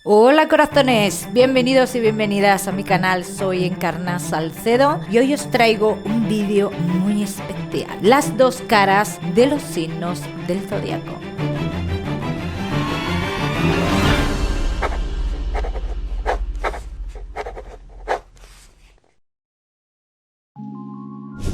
Hola corazones, bienvenidos y bienvenidas a mi canal, soy Encarna Salcedo y hoy os traigo un vídeo muy especial, las dos caras de los signos del zodiaco.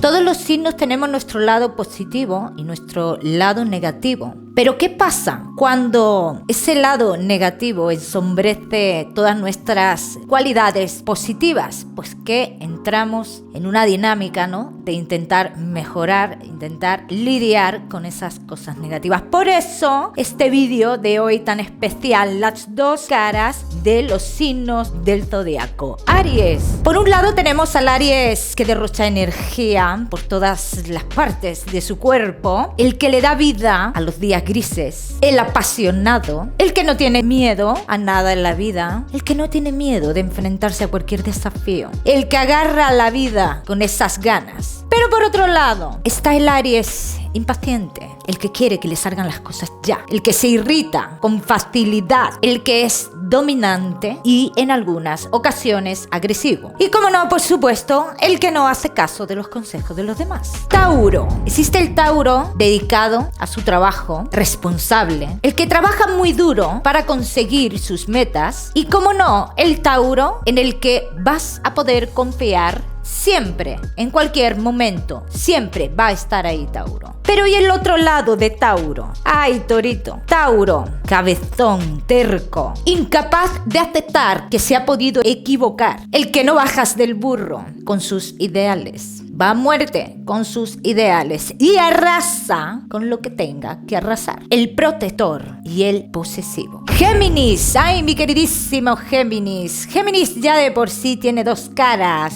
Todos los signos tenemos nuestro lado positivo y nuestro lado negativo. Pero ¿qué pasa cuando ese lado negativo ensombrece todas nuestras cualidades positivas? Pues que entramos en una dinámica, ¿no?, de intentar mejorar, intentar lidiar con esas cosas negativas. Por eso este vídeo de hoy tan especial, las dos caras de los signos del zodiaco. Aries. Por un lado tenemos al Aries que derrocha energía por todas las partes de su cuerpo, el que le da vida a los días grises, el apasionado, el que no tiene miedo a nada en la vida, el que no tiene miedo de enfrentarse a cualquier desafío, el que agarra la vida con esas ganas. Pero por otro lado está el Aries impaciente, el que quiere que le salgan las cosas ya, el que se irrita con facilidad, el que es dominante y en algunas ocasiones agresivo. Y como no, por supuesto, el que no hace caso de los consejos de los demás. Tauro. Existe el Tauro dedicado a su trabajo, responsable, el que trabaja muy duro para conseguir sus metas y como no, el Tauro en el que vas a poder confiar siempre, en cualquier momento, siempre va a estar ahí Tauro. Pero ¿y el otro lado de Tauro? ¡Ay, Torito! Tauro, cabezón, terco, incapaz de aceptar que se ha podido equivocar, el que no bajas del burro con sus ideales. Va a muerte con sus ideales y arrasa con lo que tenga que arrasar. El protector y el posesivo. Géminis, ¡ay, mi queridísimo Géminis! Géminis ya de por sí tiene dos caras.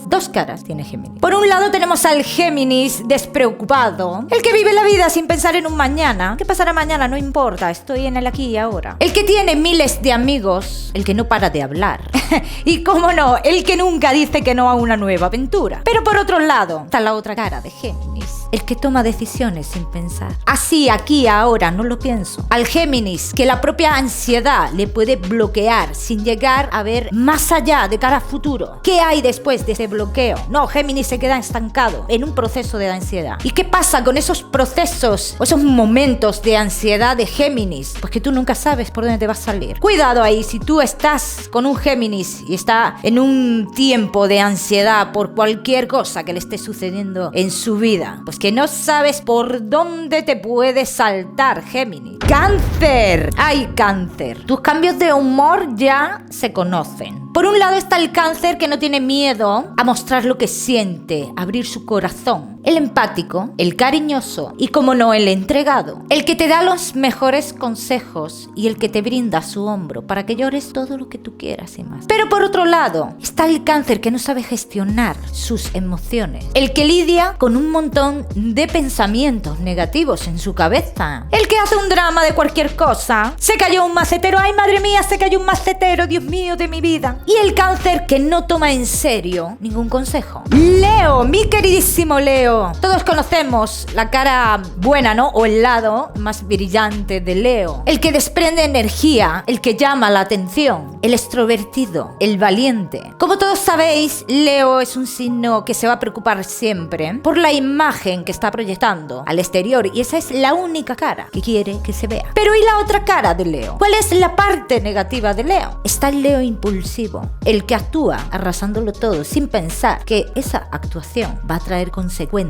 Dos caras tiene Géminis. Por un lado tenemos al Géminis despreocupado, el que vive la vida sin pensar en un mañana. ¿Qué pasará mañana? No importa, estoy en el aquí y ahora. El que tiene miles de amigos, el que no para de hablar. Y cómo no, el que nunca dice que no a una nueva aventura. Pero por otro lado está la otra cara de Géminis, el que toma decisiones sin pensar. Así, aquí, ahora, no lo pienso. Al Géminis, que la propia ansiedad le puede bloquear sin llegar a ver más allá de cara a futuro. ¿Qué hay después de ese bloqueo? No, Géminis se queda estancado en un proceso de ansiedad. ¿Y qué pasa con esos procesos o esos momentos de ansiedad de Géminis? Pues que tú nunca sabes por dónde te va a salir. Cuidado ahí, si tú estás con un Géminis y está en un tiempo de ansiedad por cualquier cosa que le esté sucediendo en su vida, pues que no sabes por dónde te puede saltar, Géminis. Cáncer. ¡Ay, Cáncer! Tus cambios de humor ya se conocen. Por un lado está el Cáncer que no tiene miedo a mostrar lo que siente, abrir su corazón. El empático, el cariñoso y, como no, el entregado. El que te da los mejores consejos y el que te brinda su hombro para que llores todo lo que tú quieras y más. Pero por otro lado está el Cáncer que no sabe gestionar sus emociones. El que lidia con un montón de pensamientos negativos en su cabeza. El que hace un drama de cualquier cosa. Se cayó un macetero, ¡ay, madre mía! Se cayó un macetero, Dios mío de mi vida. Y el Cáncer que no toma en serio ningún consejo. Leo, mi queridísimo Leo. Todos conocemos la cara buena, ¿no? O el lado más brillante de Leo. El que desprende energía, el que llama la atención, el extrovertido, el valiente. Como todos sabéis, Leo es un signo que se va a preocupar siempre por la imagen que está proyectando al exterior y esa es la única cara que quiere que se vea. Pero ¿y la otra cara de Leo? ¿Cuál es la parte negativa de Leo? Está el Leo impulsivo, el que actúa arrasándolo todo sin pensar que esa actuación va a traer consecuencias.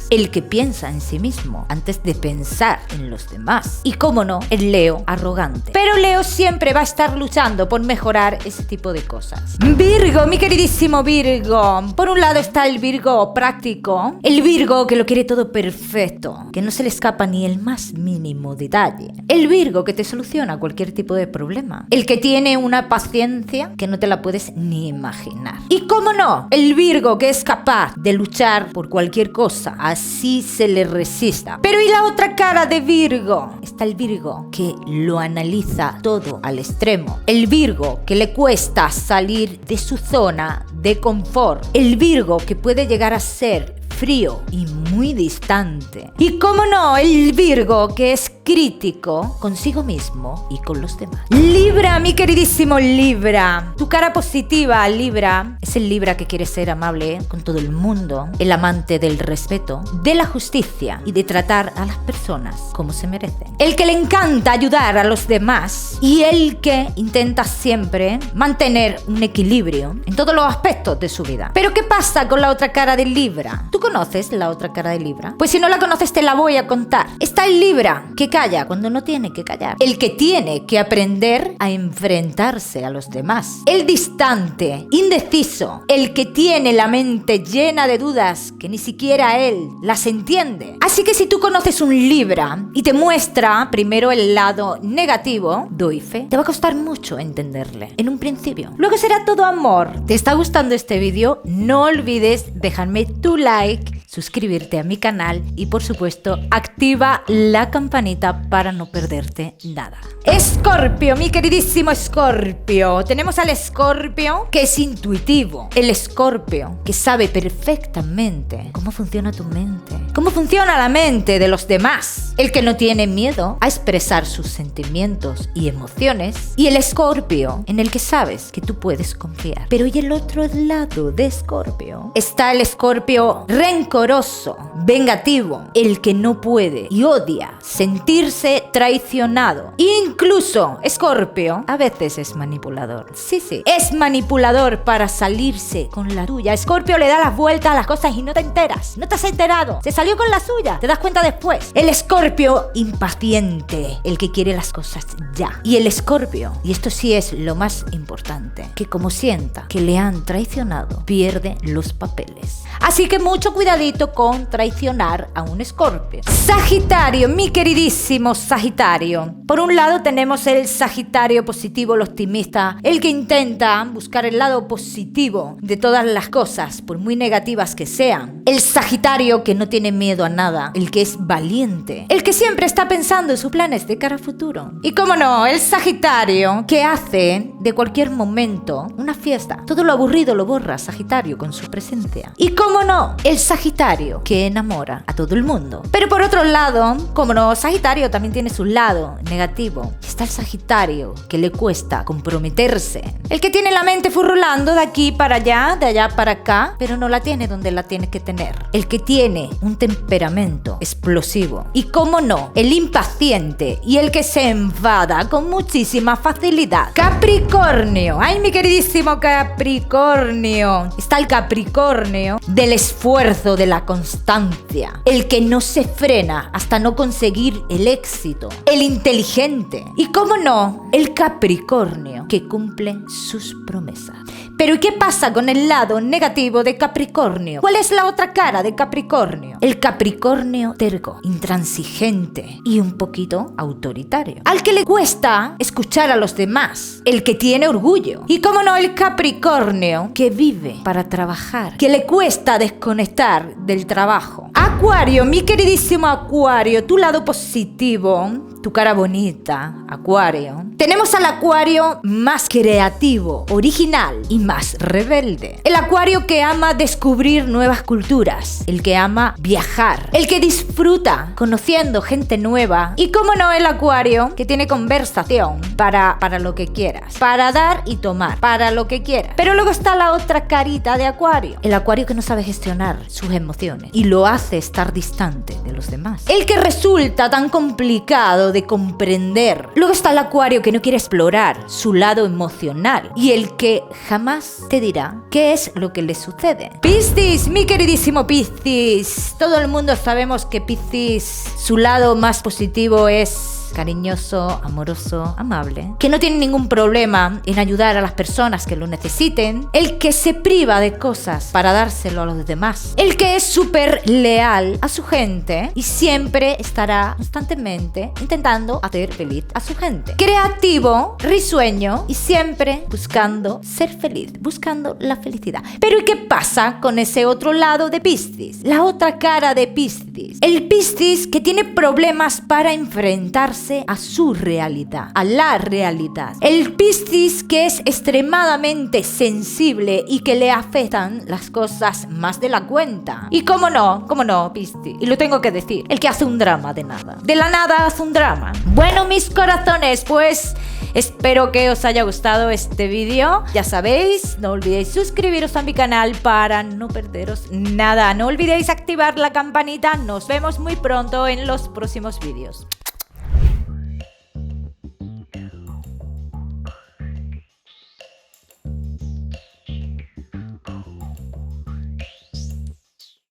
El que piensa en sí mismo antes de pensar en los demás. Y cómo no, el Leo arrogante. Pero Leo siempre va a estar luchando por mejorar ese tipo de cosas. Virgo, mi queridísimo Virgo. Por un lado está el Virgo práctico, el Virgo que lo quiere todo perfecto, que no se le escapa ni el más mínimo detalle. El Virgo que te soluciona cualquier tipo de problema. El que tiene una paciencia que no te la puedes ni imaginar. Y cómo no, el Virgo que es capaz de luchar por cualquier cosa, así se le resista. Pero ¿y la otra cara de Virgo? Está el Virgo que lo analiza todo al extremo. El Virgo que le cuesta salir de su zona de confort. El Virgo que puede llegar a ser frío y muy distante. Y cómo no, el Virgo que es crítico consigo mismo y con los demás. Libra, mi queridísimo Libra. Tu cara positiva, Libra, es el Libra que quiere ser amable con todo el mundo, el amante del respeto, de la justicia y de tratar a las personas como se merecen. El que le encanta ayudar a los demás y el que intenta siempre mantener un equilibrio en todos los aspectos de su vida. Pero ¿qué pasa con la otra cara de Libra? ¿Tú conoces la otra cara de Libra? Pues si no la conoces te la voy a contar. Está el Libra que calla cuando no tiene que callar. El que tiene que aprender a enfrentarse a los demás. El distante, indeciso, el que tiene la mente llena de dudas que ni siquiera él las entiende. Así que si tú conoces un Libra y te muestra primero el lado negativo, doy fe, te va a costar mucho entenderle en un principio. Luego será todo amor. ¿Te está gustando este vídeo? No olvides dejarme tu like, suscribirte a mi canal y por supuesto activa la campanita para no perderte nada. Escorpio, mi queridísimo Escorpio. Tenemos al Escorpio que es intuitivo. El Escorpio que sabe perfectamente cómo funciona tu mente, cómo funciona la mente de los demás. El que no tiene miedo a expresar sus sentimientos y emociones. Y el Escorpio en el que sabes que tú puedes confiar. Pero ¿y el otro lado de Escorpio? Está el Escorpio rencoroso, vengativo, el que no puede y odia sentirse traicionado. Incluso Escorpio a veces es manipulador. Sí, es manipulador para salirse con la tuya. Escorpio le da las vueltas a las cosas y no te enteras. No te has enterado. Se salió con la suya. Te das cuenta después. El Escorpio impaciente, el que quiere las cosas ya. Y el Escorpio, y esto sí es lo más importante, que como sienta que le han traicionado, pierde los papeles. Así que mucho cuidadito con traicionar a un Escorpio. Sagitario, mi queridísimo Sagitario. Por un lado tenemos el Sagitario positivo, el optimista, el que intenta buscar el lado positivo de todas las cosas, por muy negativas que sean. El Sagitario que no tiene miedo a nada, el que es valiente, el que siempre está pensando en sus planes de cara a futuro. Y cómo no, el Sagitario que hace de cualquier momento una fiesta. Todo lo aburrido lo borra Sagitario con su presencia. Y cómo no, el Sagitario que enamora a todo el mundo. Pero por otro lado, como no, Sagitario también tiene su lado negativo. Está el Sagitario que le cuesta comprometerse. El que tiene la mente furrulando de aquí para allá, de allá para acá, pero no la tiene donde la tiene que tener. El que tiene un temperamento explosivo. Y cómo no, el impaciente y el que se enfada con muchísima facilidad. Capricornio. Ay, mi queridísimo Capricornio. Está el Capricornio del esfuerzo, de la constancia. El que no se frena hasta no conseguir el éxito. El inteligente. Y cómo no, el Capricornio que cumple sus promesas. Pero ¿y qué pasa con el lado negativo de Capricornio? ¿Cuál es la otra cara de Capricornio? El Capricornio terco, intransigente y un poquito autoritario. Al que le cuesta escuchar a los demás. El que tiene orgullo. Y cómo no, el Capricornio que vive para trabajar. Que le cuesta desconectar del trabajo. Acuario, mi queridísimo Acuario, tu lado positivo, tu cara bonita, Acuario. Tenemos al Acuario más creativo, original y más rebelde. El Acuario que ama descubrir nuevas culturas, el que ama viajar, el que disfruta conociendo gente nueva y cómo no, el Acuario que tiene conversación para lo que quieras, para dar y tomar, para lo que quieras. Pero luego está la otra carita de Acuario, el Acuario que no sabe gestionar sus emociones y lo hace estar distante de los demás. El que resulta tan complicado de comprender. Luego está el Acuario que no quiere explorar su lado emocional y el que jamás te dirá qué es lo que le sucede. Piscis, mi queridísimo Piscis. Todo el mundo sabemos que Piscis, su lado más positivo es cariñoso, amoroso, amable, que no tiene ningún problema en ayudar a las personas que lo necesiten, el que se priva de cosas para dárselo a los demás, el que es súper leal a su gente y siempre estará constantemente intentando hacer feliz a su gente, creativo, risueño y siempre buscando ser feliz, buscando la felicidad. Pero ¿y qué pasa con ese otro lado de Piscis? La otra cara de Piscis, el Piscis que tiene problemas para enfrentarse adaptarse a su realidad, a la realidad. El Piscis, que es extremadamente sensible y que le afectan las cosas más de la cuenta. Y cómo no, Piscis. Y lo tengo que decir, el que hace un drama de nada. De la nada hace un drama. Bueno, mis corazones, pues espero que os haya gustado este vídeo. Ya sabéis, no olvidéis suscribiros a mi canal para no perderos nada. No olvidéis activar la campanita. Nos vemos muy pronto en los próximos vídeos.